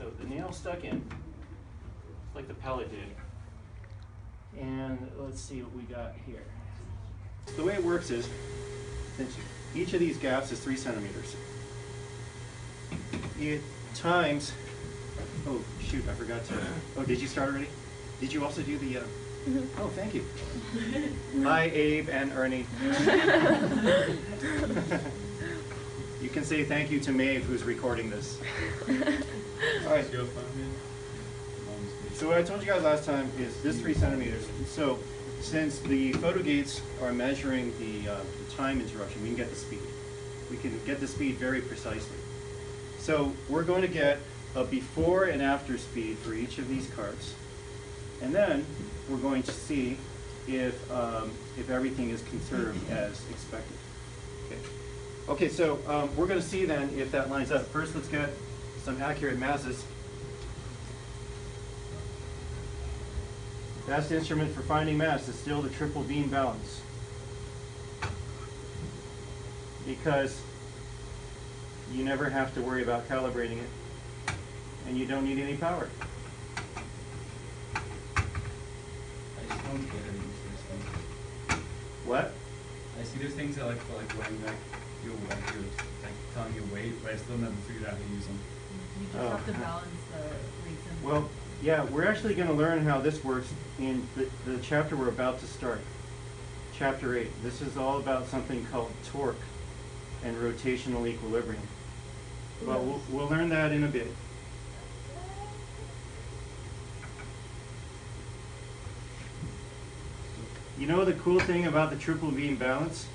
So the nail stuck in, like the pellet did. And let's see what we got here. The way it works is, since each of these gaps is 3 centimeters, it times, oh shoot, I forgot to, oh, did you start already? Did you also do the, oh, thank you. Hi, Abe and Ernie. You can say thank you to Maeve, who's recording this. All right. So what I told you guys last time is this 3 centimeters. So since the photo gates are measuring the time interruption, we can get the speed. We can get the speed very precisely. So we're going to get a before and after speed for each of these carts. And then we're going to see if everything is conserved as expected. Okay, so we're going to see then if that lines up. First, let's get some accurate masses. Best instrument for finding mass is still the triple beam balance, because you never have to worry about calibrating it, and you don't need any power. I just don't get it into these things. What? I see those things that like for like weighing like your like telling your weight, but I still never figured out how to use them. You just have to balance the weights and Well, yeah, we're actually going to learn how this works in the chapter we're about to start. Chapter 8. This is all about something called torque and rotational equilibrium. But we'll learn that in a bit. You know the cool thing about the triple beam balance?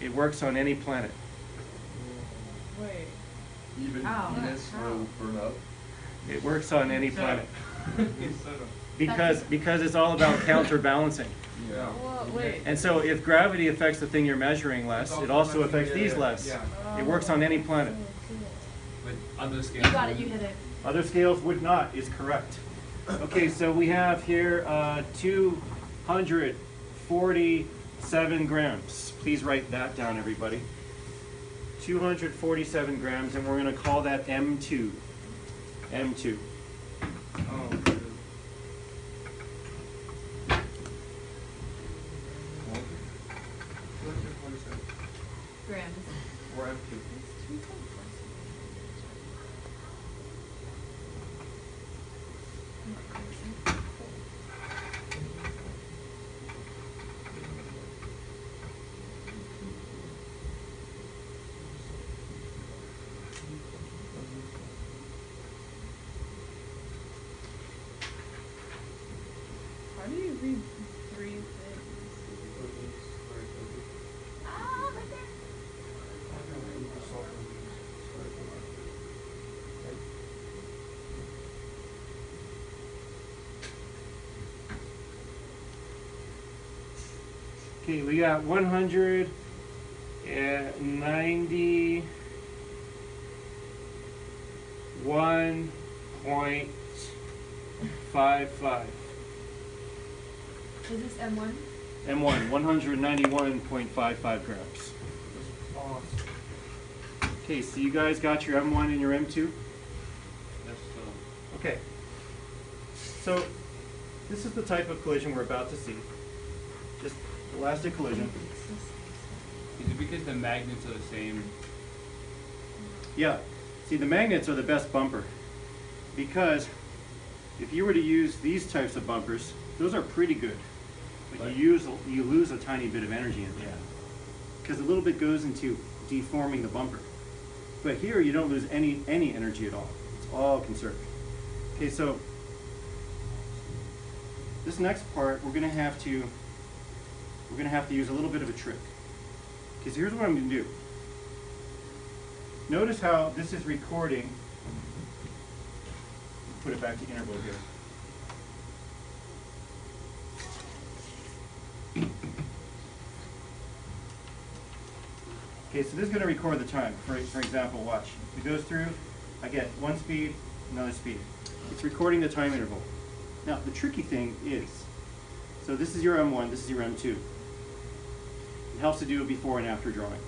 It works on any planet. Wait. Even How? Venus will burn up. It works on any planet. Because it's all about counterbalancing. Yeah. Well, wait. And so if gravity affects the thing you're measuring less, it also affects these less. It works on any planet. But other scales. You got it, you hit it. Other scales would not, is correct. Okay, so we have here 247 grams. Please write that down, everybody. 247 grams, and we're going to call that M2. M2. Oh, Grams. or M2. How do you read 3 things? Ah, right there. Okay, we got 191.55. Is this M1? M1, 191.55 grams. Okay, so you guys got your M1 and your M2? Okay. So this is the type of collision we're about to see. Just elastic collision. Is it because the magnets are the same? Yeah. See, the magnets are the best bumper, because if you were to use these types of bumpers, those are pretty good. But you lose a tiny bit of energy in there. Because a little bit goes into deforming the bumper. But here you don't lose any energy at all. It's all conserved. Okay, so this next part we're gonna have to use a little bit of a trick. Okay, so here's what I'm gonna do. Notice how this is recording. Put it back to interval here. Okay, so this is going to record the time. For example, watch. It goes through, I get one speed, another speed. It's recording the time interval. Now, the tricky thing is, so this is your M1, this is your M2. It helps to do a before and after drawing.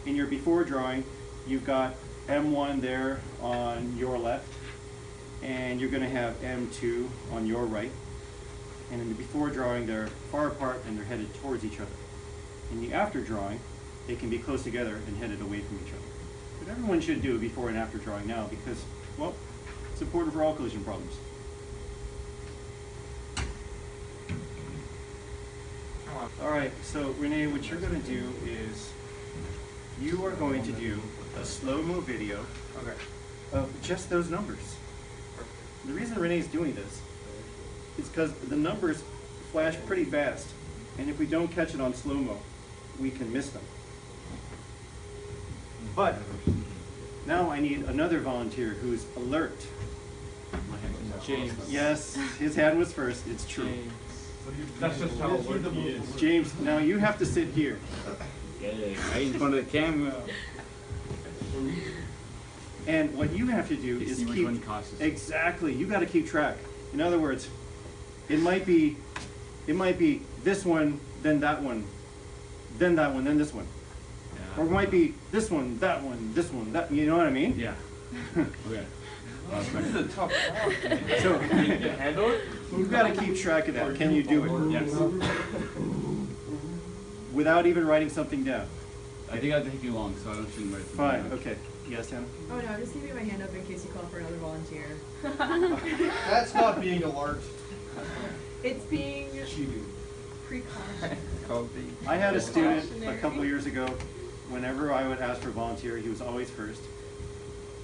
In your before drawing, you've got M1 there on your left, and you're going to have M2 on your right. And in the before drawing, they're far apart and they're headed towards each other. In the after drawing, they can be close together and headed away from each other. But everyone should do a before and after drawing now because, well, it's important for all collision problems. All right, so Renee, what you're going to do is you are going to do a slow-mo video Okay. of just those numbers. The reason Renee's doing this is because the numbers flash pretty fast, and if we don't catch it on slow-mo, we can miss them. But now I need another volunteer who's alert. James. Yes, his hand was first, it's true. That's just how alert he is. James, now you have to sit here. Yeah, right in front of the camera. And what you have to do You is see which keep one costs us. exactly. You got to keep track. In other words, it might be this one, then that one, then that one, then this one, or it might be this one, that one, this one, that. You know what I mean? Yeah. Okay. This is a tough job. So Can you handle it? you've got to keep track of that. Can you do it Yes. without even writing something down? I think I'll take you long, so I don't shouldn't write. Fine. Okay. Yes, Hannah. Oh no, I'm just keeping my hand up in case you call for another volunteer. That's not being alert. It's being precaution. I had a student a couple years ago. Whenever I would ask for a volunteer, he was always first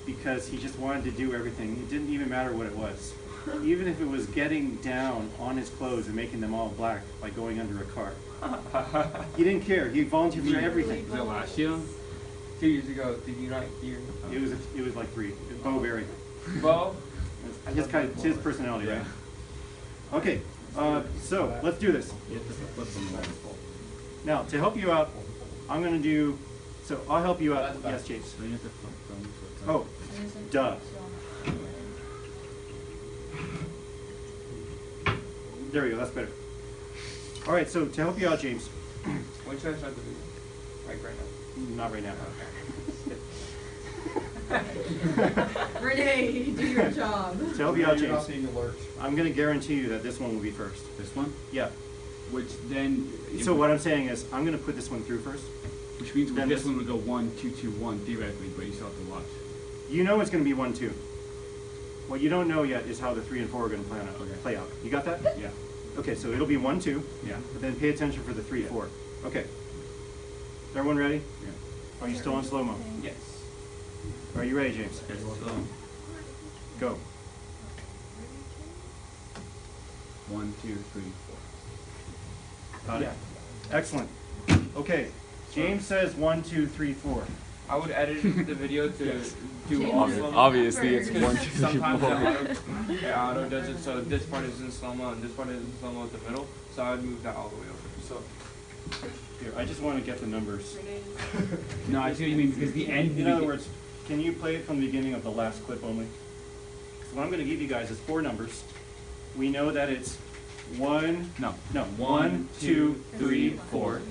because he just wanted to do everything. It didn't even matter what it was. Even if it was getting down on his clothes and making them all black by going under a car. He didn't care. He volunteered for everything. Was it last year? 2 years ago, did you not hear? It was like 3. Bo Berry. Bo? It's his personality, right? Okay, so let's do this. You have to flip them. Now, to help you out, I'm going to do, so I'll help you out. Yes, James. So you have to flip them. Oh, duh. There we go, that's better. All right, so to help you out, James, When should I start the video? Like right now? not right now. Renee, do your job. To help you out, You're not James, being alert. I'm going to guarantee you that this one will be first. This one? Yeah. Which then. So what I'm saying is, I'm going to put this one through first. Which means then this this- one would go 1, 2, 2, 1 theoretically, but you still have to watch. You know it's going to be 1, 2. What you don't know yet is how the 3 and 4 are going to Okay. play out. You got that? Yeah. Okay, so it'll be 1, 2, Yeah. but then pay attention for the 3, 4. Okay. Everyone ready? Yeah. Are you still on slow-mo? Yes. Are you ready, James? Okay, so Go. 1, 2, 3, 4. Got it? Yeah. Excellent. Okay. James says 1, 2, 3, 4. I would edit the video to do James all is slow-mo. Obviously, it's First. 1, 2, 3, Sometimes 4. auto does it so this part is in slow-mo and this part is in slow-mo at the middle, so I would move that all the way over. So Here, I just want to get the numbers. No, I see what you mean, because the end. In other words, can you play it from the beginning of the last clip only? So what I'm going to give you guys is 4 numbers. We know that it's 1, No. 1, 2, 3, 4.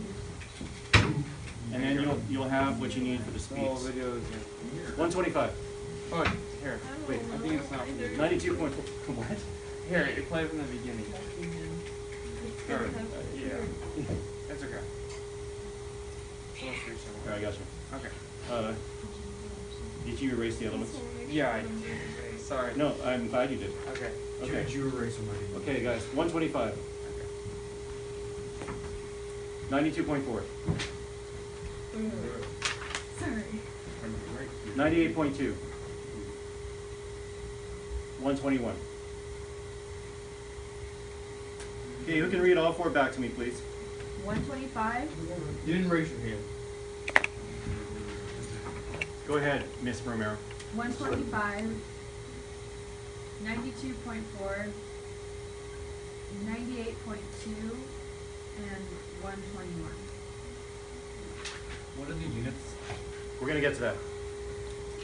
And then you'll have what you need for the the whole speeds. video is 125. Oh, here. Wait, I think it's not from the beginning. 92.4. What? Here, it played from the beginning. Or, yeah. That's okay. So let's do some. Here, I got you. Okay. Did you erase the other ones? Yeah, I sorry. No, I'm glad you did. Okay. Okay. You erase them. Okay, guys, 125. 92.4. Sorry. 98.2. 121. Okay, who can read all 4 back to me, please? 125. You didn't raise your hand. Go ahead, Miss Romero. 125. 92.4. 98.2. And 121. What are the units? We're going to get to that.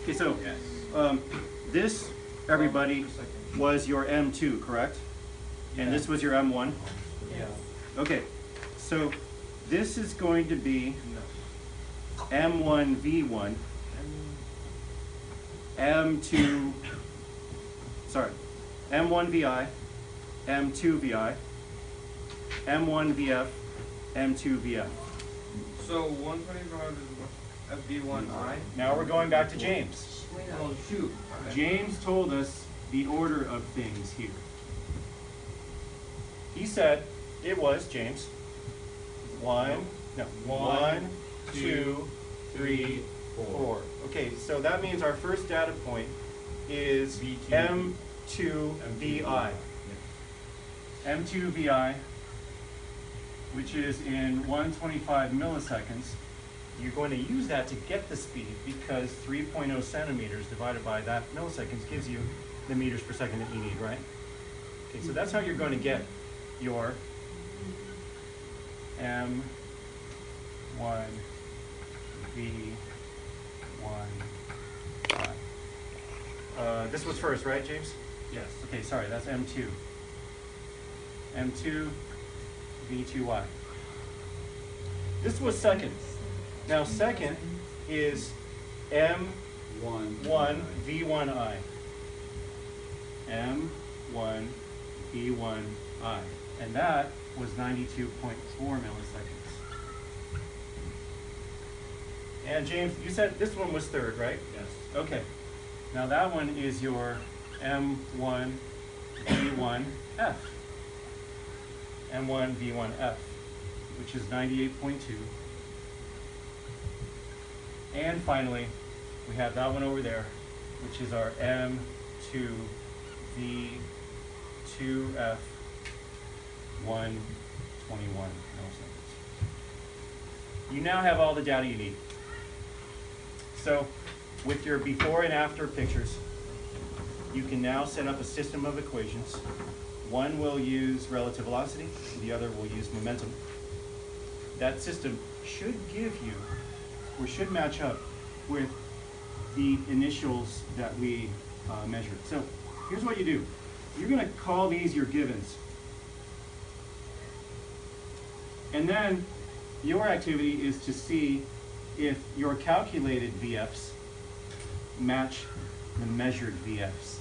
Okay, so this, everybody, was your M2, correct? And this was your M1? Yeah. Okay, so this is going to be M1V1, M2, sorry, M1 VI, M2 VI, M1 VF, M2 VF. So 125 is what? FB1I? Now we're going back to James. Oh, shoot. James told us the order of things here. He said it was, James, one, 2, 3, 4. Okay, so that means our first data point is M2 VI. M2 VI, which is in 125 milliseconds. You're going to use that to get the speed because 3.0 centimeters divided by that milliseconds gives you the meters per second that you need, right? Okay, so that's how you're going to get your M1 V1 I. This was first, right, James? Yes. Okay, sorry, that's M2. M2 V2Y. This was second. Now second is M1 V1I. M1 V1I. And that was 92.4 milliseconds. And James, you said this one was third, right? Yes. Okay. Now that one is your M1 V1F. M1 V1F, which is 98.2. And finally, we have that one over there, which is our M2 V2F 121 milliseconds. You now have all the data you need. So with your before and after pictures, you can now set up a system of equations. One will use relative velocity, the other will use momentum. That system should give you, or should match up with the initials that we measured. So here's what you do. You're going to call these your givens. And then your activity is to see if your calculated VFs match the measured VFs.